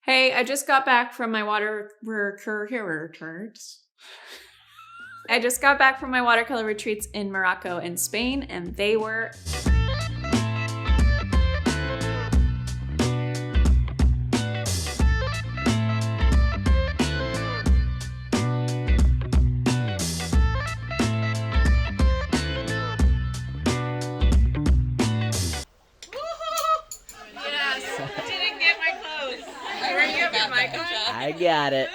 Hey, I just got back from my I just got back from my watercolor retreats in Morocco and Spain, and they were I got it.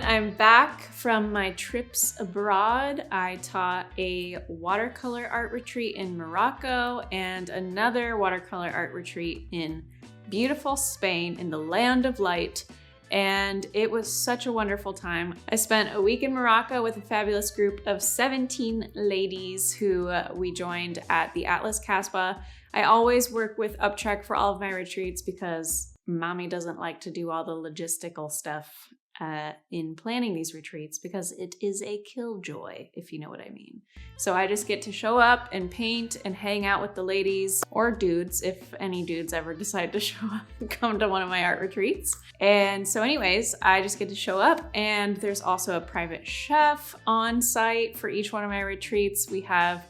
I'm back from my trips abroad. I taught a watercolor art retreat in Morocco and another watercolor art retreat in beautiful Spain in the land of light, and it was such a wonderful time. I spent a week in Morocco with a fabulous group of 17 ladies who we joined at the Atlas KASBAH. I always work with Uptrek for all of my retreats because mommy doesn't like to do all the logistical stuff in planning these retreats because it is a killjoy, if you know what I mean. So I just get to show up and paint and hang out with the ladies, or dudes, if any dudes ever decide to show up and come to one of my art retreats. And so anyways, I just get to show up, and there's also a private chef on site for each one of my retreats. We have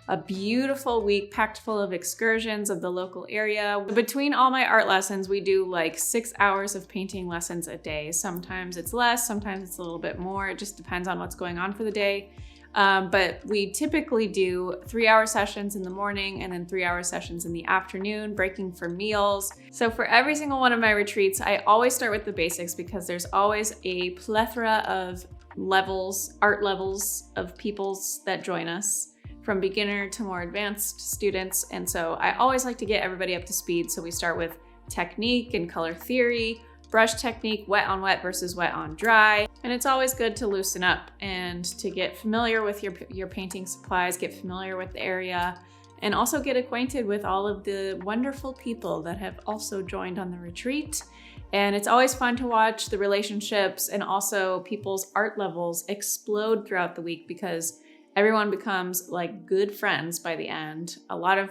a beautiful week packed full of excursions of the local area. Between all my art lessons, we do like 6 hours of painting lessons a day. Sometimes it's less, sometimes it's a little bit more. It just depends on what's going on for the day. But we typically do 3-hour sessions in the morning and then 3-hour sessions in the afternoon, breaking for meals. So for every single one of my retreats, I always start with the basics because there's always a plethora of levels, art levels of peoples that join us, from beginner to more advanced students. And so I always like to get everybody up to speed. So we start with technique and color theory, brush technique, wet on wet versus wet on dry. And it's always good to loosen up and to get familiar with your painting supplies, get familiar with the area, and also get acquainted with all of the wonderful people that have also joined on the retreat. And it's always fun to watch the relationships and also people's art levels explode throughout the week because everyone becomes like good friends by the end. A lot of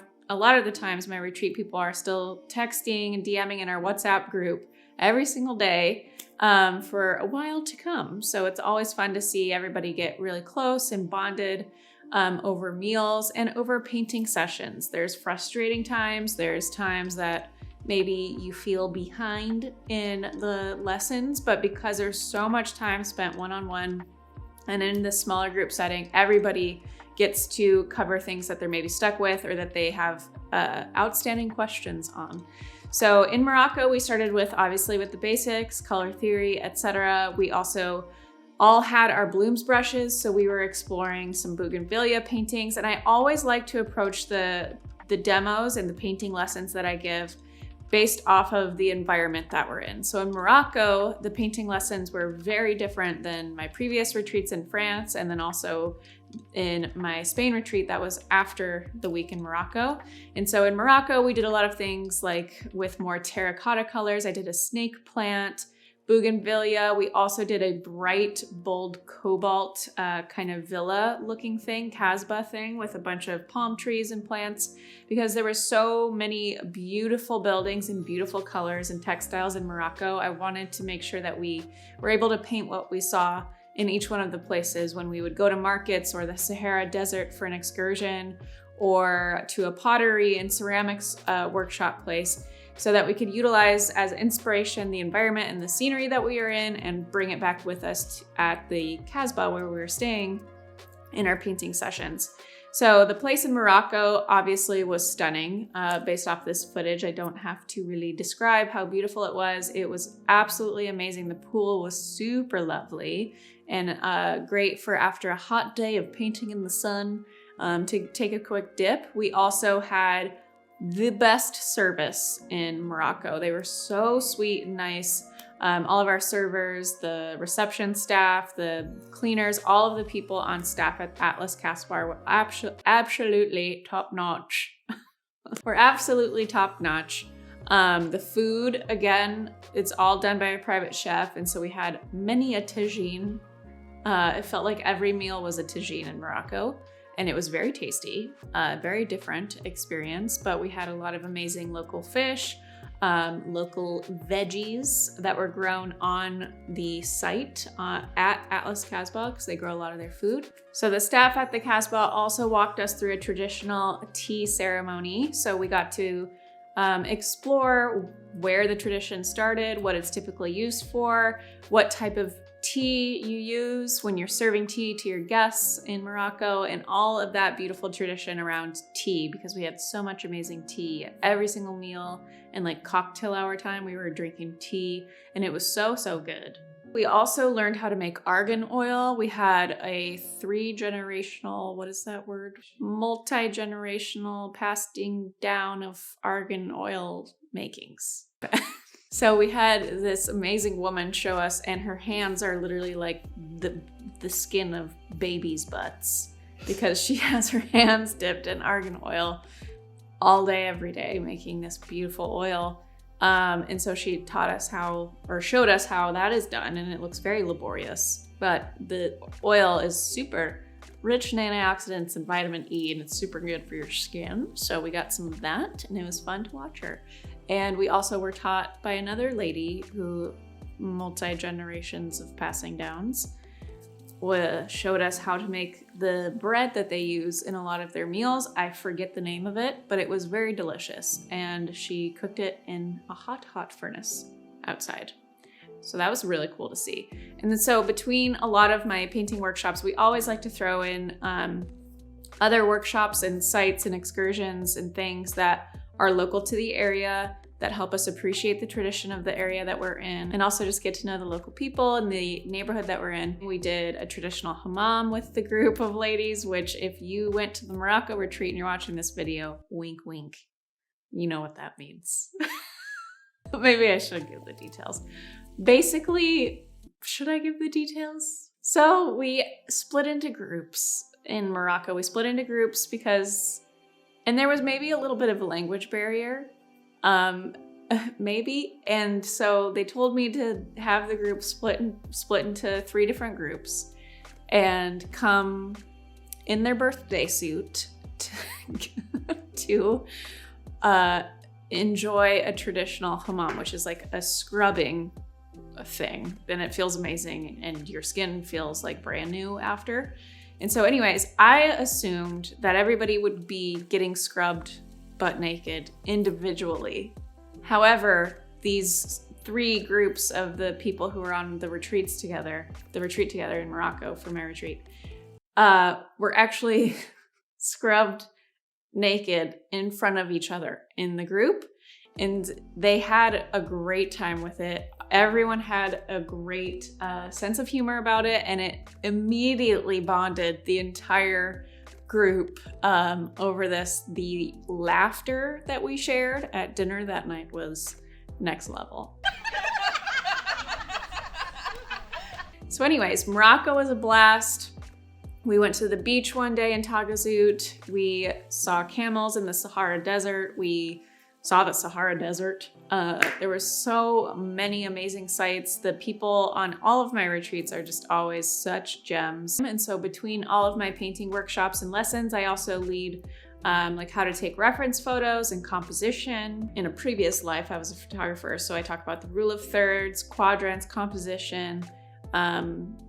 the times my retreat people are still texting and DMing in our WhatsApp group every single day for a while to come. So it's always fun to see everybody get really close and bonded over meals and over painting sessions. There's frustrating times. There's times that maybe you feel behind in the lessons, but because there's so much time spent one-on-one and in this smaller group setting, everybody gets to cover things that they're maybe stuck with or that they have outstanding questions on. So in Morocco, we started with obviously with the basics, color theory, etc. We also all had our blooms brushes, so we were exploring some bougainvillea paintings. And I always like to approach the demos and the painting lessons that I give based off of the environment that we're in. So in Morocco, the painting lessons were very different than my previous retreats in France, and then also in my Spain retreat that was after the week in Morocco. And so in Morocco, we did a lot of things like with more terracotta colors. I did a snake plant, bougainvillea. We also did a bright, bold cobalt kind of villa looking thing, KASBAH thing with a bunch of palm trees and plants, because there were so many beautiful buildings and beautiful colors and textiles in Morocco. I wanted to make sure that we were able to paint what we saw in each one of the places when we would go to markets or the Sahara Desert for an excursion or to a pottery and ceramics workshop place, so that we could utilize as inspiration the environment and the scenery that we are in and bring it back with us at the KASBAH where we were staying in our painting sessions. So the place in Morocco obviously was stunning. Based off this footage, I don't have to really describe how beautiful it was. It was absolutely amazing. The pool was super lovely and great for after a hot day of painting in the sun to take a quick dip. We also had the best service in Morocco. They were so sweet and nice. All of our servers, the reception staff, the cleaners, all of the people on staff at Atlas KASBAH were absolutely top notch. We're absolutely top notch. The food, again, it's all done by a private chef. And so we had many a tagine. It felt like every meal was a tagine in Morocco. And it was very tasty, very different experience. But we had a lot of amazing local fish, local veggies that were grown on the site at Atlas KASBAH, because they grow a lot of their food. So the staff at the KASBAH also walked us through a traditional tea ceremony. So we got to explore where the tradition started, what it's typically used for, what type of tea you use when you're serving tea to your guests in Morocco, and all of that beautiful tradition around tea, because we had so much amazing tea at every single meal. And like cocktail hour time, we were drinking tea, and it was so, so good. We also learned how to make argan oil. We had a multi-generational passing down of argan oil makings. So we had this amazing woman show us, and her hands are literally like the skin of babies' butts, because she has her hands dipped in argan oil all day, every day, making this beautiful oil. And so she taught us showed us how that is done, and it looks very laborious. But the oil is super rich in antioxidants and vitamin E, and it's super good for your skin. So we got some of that, and it was fun to watch her. And we also were taught by another lady who, multi-generations of passing downs, showed us how to make the bread that they use in a lot of their meals. I forget the name of it, but it was very delicious. And she cooked it in a hot furnace outside. So that was really cool to see. And then so between a lot of my painting workshops, we always like to throw in other workshops and sites and excursions and things that are local to the area, that help us appreciate the tradition of the area that we're in, and also just get to know the local people and the neighborhood that we're in. We did a traditional hammam with the group of ladies, which if you went to the Morocco retreat and you're watching this video, wink, wink, you know what that means. Maybe I should give the details. Basically, should I give the details? So we split into groups in Morocco. We split into groups because, and there was maybe a little bit of a language barrier. Maybe. And so they told me to have the group split into 3 different groups and come in their birthday suit to enjoy a traditional hammam, which is like a scrubbing thing. Then it feels amazing and your skin feels like brand new after. And so anyways, I assumed that everybody would be getting scrubbed butt naked individually. However, these 3 groups of the people who were on the retreat together in Morocco for my retreat, were actually scrubbed naked in front of each other in the group. And they had a great time with it. Everyone had a great sense of humor about it, and it immediately bonded the entire group over this. The laughter that we shared at dinner that night was next level. So anyways, Morocco was a blast. We went to the beach one day in Tagazout. We saw camels in the Sahara Desert. We saw the Sahara Desert. There were so many amazing sights. The people on all of my retreats are just always such gems. And so between all of my painting workshops and lessons, I also lead like how to take reference photos and composition. In a previous life, I was a photographer, so I talk about the rule of thirds, quadrants, composition,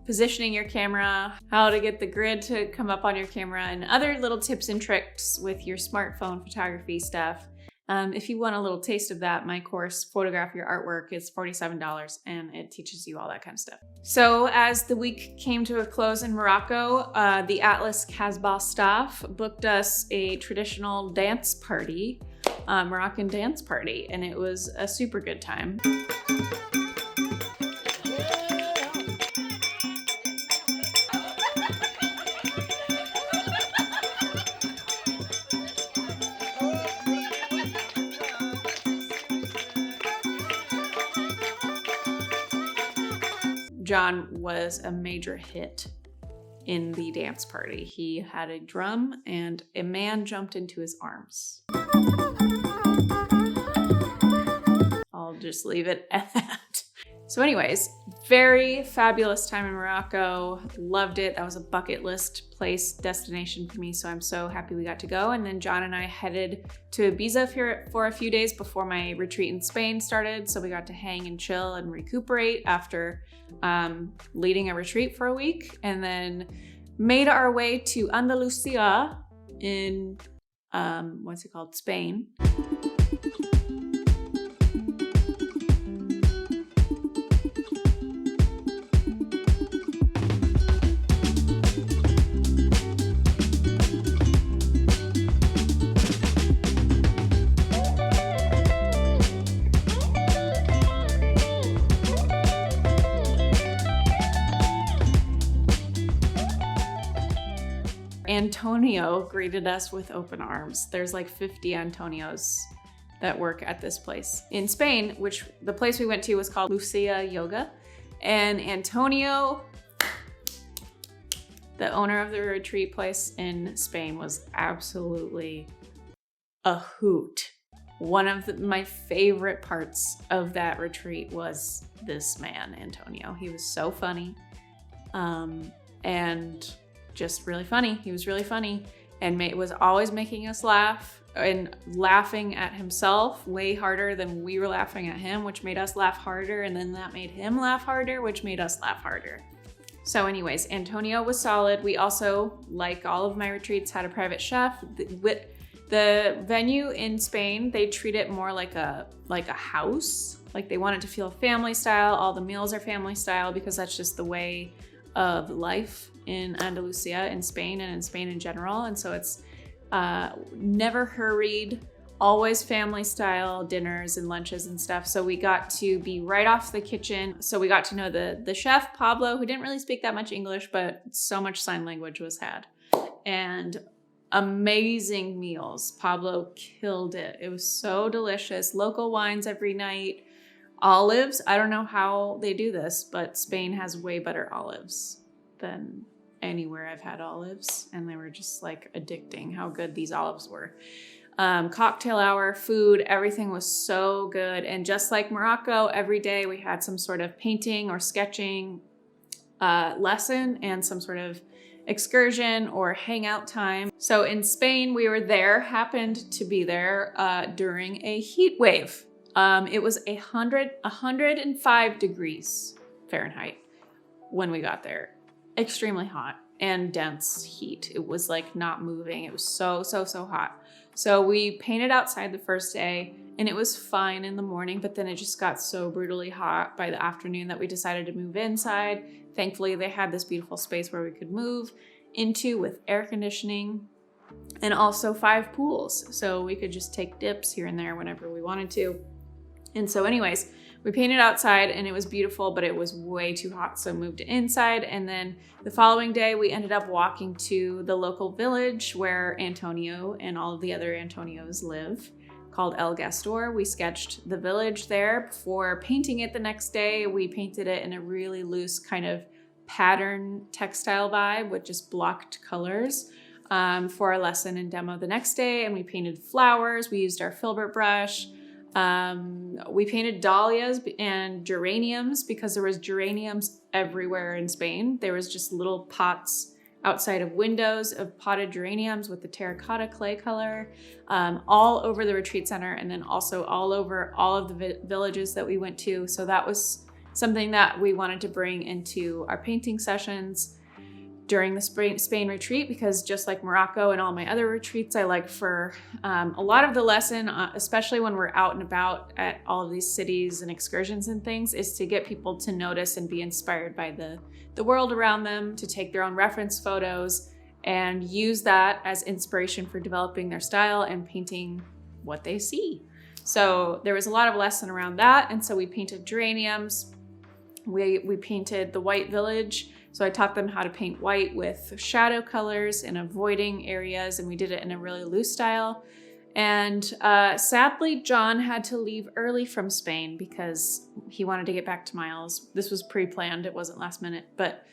positioning your camera, how to get the grid to come up on your camera, and other little tips and tricks with your smartphone photography stuff. If you want a little taste of that, my course, Photograph Your Artwork, is $47, and it teaches you all that kind of stuff. So as the week came to a close in Morocco, the Atlas KASBAH staff booked us a traditional dance party, Moroccan dance party, and it was a super good time. John was a major hit in the dance party. He had a drum and a man jumped into his arms. just leave it at that. So anyways, very fabulous time in Morocco. Loved it. That was a bucket list place, destination for me. So I'm so happy we got to go. And then John and I headed to Ibiza for a few days before my retreat in Spain started. So we got to hang and chill and recuperate after leading a retreat for a week. And then made our way to Andalusia in, what's it called? Spain. Antonio greeted us with open arms. There's like 50 Antonios that work at this place in Spain, which the place we went to was called Lucia Yoga. And Antonio, the owner of the retreat place in Spain, was absolutely a hoot. One of my favorite parts of that retreat was this man, Antonio. He was so funny. And just really funny. He was really funny and was always making us laugh and laughing at himself way harder than we were laughing at him, which made us laugh harder. And then that made him laugh harder, which made us laugh harder. So anyways, Antonio was solid. We also, like all of my retreats, had a private chef. With the venue in Spain, they treat it more like a house. Like they want it to feel family style. All the meals are family style because that's just the way of life in Andalusia, in Spain, and in Spain in general. And so it's never hurried, always family style dinners and lunches and stuff. So we got to be right off the kitchen. So we got to know the chef, Pablo, who didn't really speak that much English, but so much sign language was had. And amazing meals. Pablo killed it. It was so delicious. Local wines every night. Olives. I don't know how they do this, but Spain has way better olives than anywhere I've had olives, and they were just like addicting how good these olives were. Cocktail hour, food, everything was so good. And just like Morocco, every day we had some sort of painting or sketching lesson and some sort of excursion or hangout time. So in Spain, happened to be there during a heat wave. It was 105 degrees Fahrenheit when we got there. Extremely hot and dense heat. It was like not moving. It was so hot. So we painted outside the first day and it was fine in the morning, but then it just got so brutally hot by the afternoon that we decided to move inside. Thankfully, they had this beautiful space where we could move into with air conditioning and also 5 pools. So we could just take dips here and there whenever we wanted to. And so anyways, we painted outside and it was beautiful, but it was way too hot, so moved inside. And then the following day, we ended up walking to the local village where Antonio and all of the other Antonios live, called El Gastor. We sketched the village there before painting it the next day. We painted it in a really loose kind of pattern textile vibe with just blocked colors for our lesson and demo the next day. And we painted flowers. We used our filbert brush. We painted dahlias and geraniums because there was geraniums everywhere in Spain. There was just little pots outside of windows of potted geraniums with the terracotta clay color, all over the retreat center, and then also all over all of the villages that we went to. So that was something that we wanted to bring into our painting sessions during the Spain retreat, because just like Morocco and all my other retreats, I like for a lot of the lesson, especially when we're out and about at all of these cities and excursions and things, is to get people to notice and be inspired by the world around them, to take their own reference photos and use that as inspiration for developing their style and painting what they see. So there was a lot of lesson around that. And so we painted geraniums. We painted the white village. So I taught them how to paint white with shadow colors and avoiding areas, and we did it in a really loose style. And sadly, John had to leave early from Spain because he wanted to get back to Miles. This was pre-planned, it wasn't last minute, but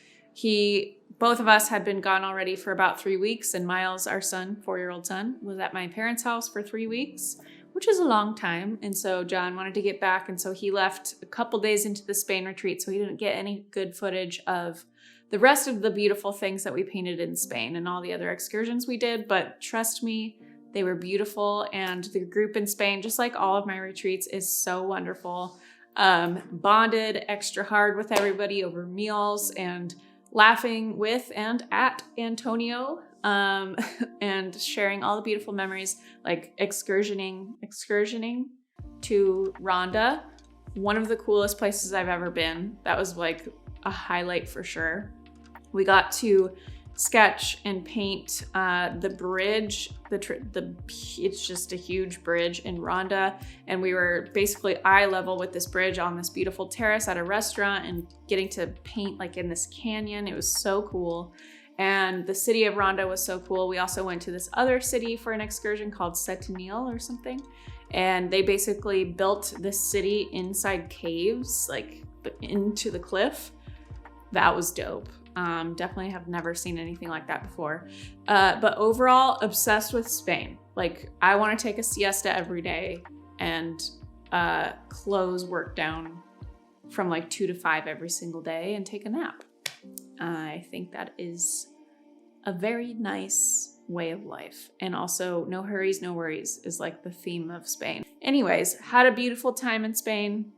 both of us had been gone already for about 3 weeks, and Miles, our son, 4-year-old son, was at my parents' house for 3 weeks which is a long time. And so John wanted to get back. And so he left a couple days into the Spain retreat. So he didn't get any good footage of the rest of the beautiful things that we painted in Spain and all the other excursions we did. But trust me, they were beautiful. And the group in Spain, just like all of my retreats, is so wonderful. Bonded extra hard with everybody over meals and laughing with and at Antonio. And sharing all the beautiful memories, like excursioning to Ronda, one of the coolest places I've ever been. That was like a highlight for sure. We got to sketch and paint the bridge. It's just a huge bridge in Ronda, and we were basically eye level with this bridge on this beautiful terrace at a restaurant and getting to paint like in this canyon. It was so cool. And the city of Ronda was so cool. We also went to this other city for an excursion called Setenil or something. And they basically built this city inside caves, like into the cliff. That was dope. Definitely have never seen anything like that before. But overall, obsessed with Spain. Like, I want to take a siesta every day and close work down from like 2 to 5 every single day and take a nap. I think that is a very nice way of life. And also, no hurries, no worries is like the theme of Spain. Anyways, had a beautiful time in Spain,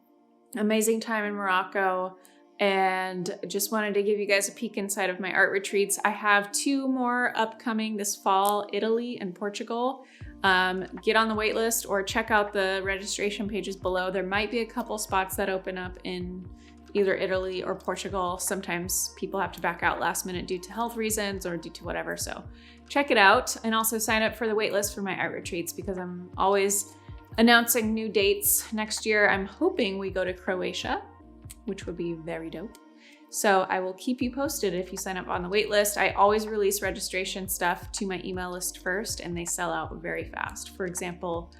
amazing time in Morocco, and just wanted to give you guys a peek inside of my art retreats. I have 2 more upcoming this fall, Italy and Portugal. Get on the wait list or check out the registration pages below. There might be a couple spots that open up in either Italy or Portugal. Sometimes people have to back out last minute due to health reasons or due to whatever. So check it out, and also sign up for the waitlist for my art retreats because I'm always announcing new dates. Next year, I'm hoping we go to Croatia, which would be very dope. So I will keep you posted if you sign up on the waitlist. I always release registration stuff to my email list first, and they sell out very fast. For example,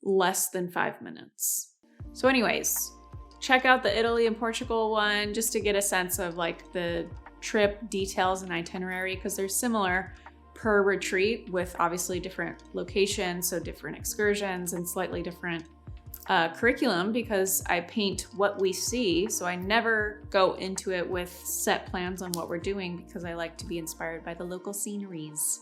less than 5 minutes. So anyways, check out the Italy and Portugal one just to get a sense of like the trip details and itinerary, because they're similar per retreat with obviously different locations, so different excursions and slightly different curriculum, because I paint what we see. So I never go into it with set plans on what we're doing because I like to be inspired by the local sceneries.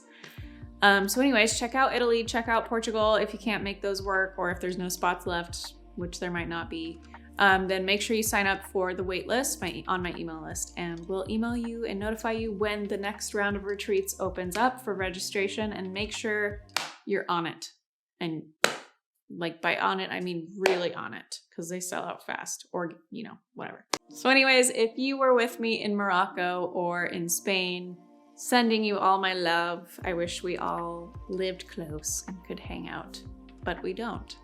So anyways, check out Italy, check out Portugal if you can't make those work, or if there's no spots left, which there might not be. Then make sure you sign up for the wait list on my email list, and we'll email you and notify you when the next round of retreats opens up for registration, and make sure you're on it. And like by on it, I mean really on it, because they sell out fast, or you know, whatever. So anyways, if you were with me in Morocco or in Spain, sending you all my love. I wish we all lived close and could hang out, but we don't,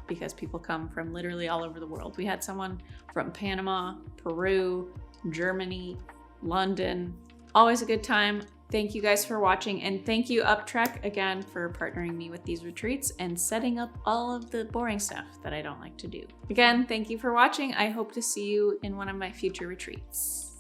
because people come from literally all over the world. We had someone from Panama, Peru, Germany, London. Always a good time. Thank you guys for watching, and thank you UpTrek again for partnering me with these retreats and setting up all of the boring stuff that I don't like to do. Again, thank you for watching. I hope to see you in one of my future retreats.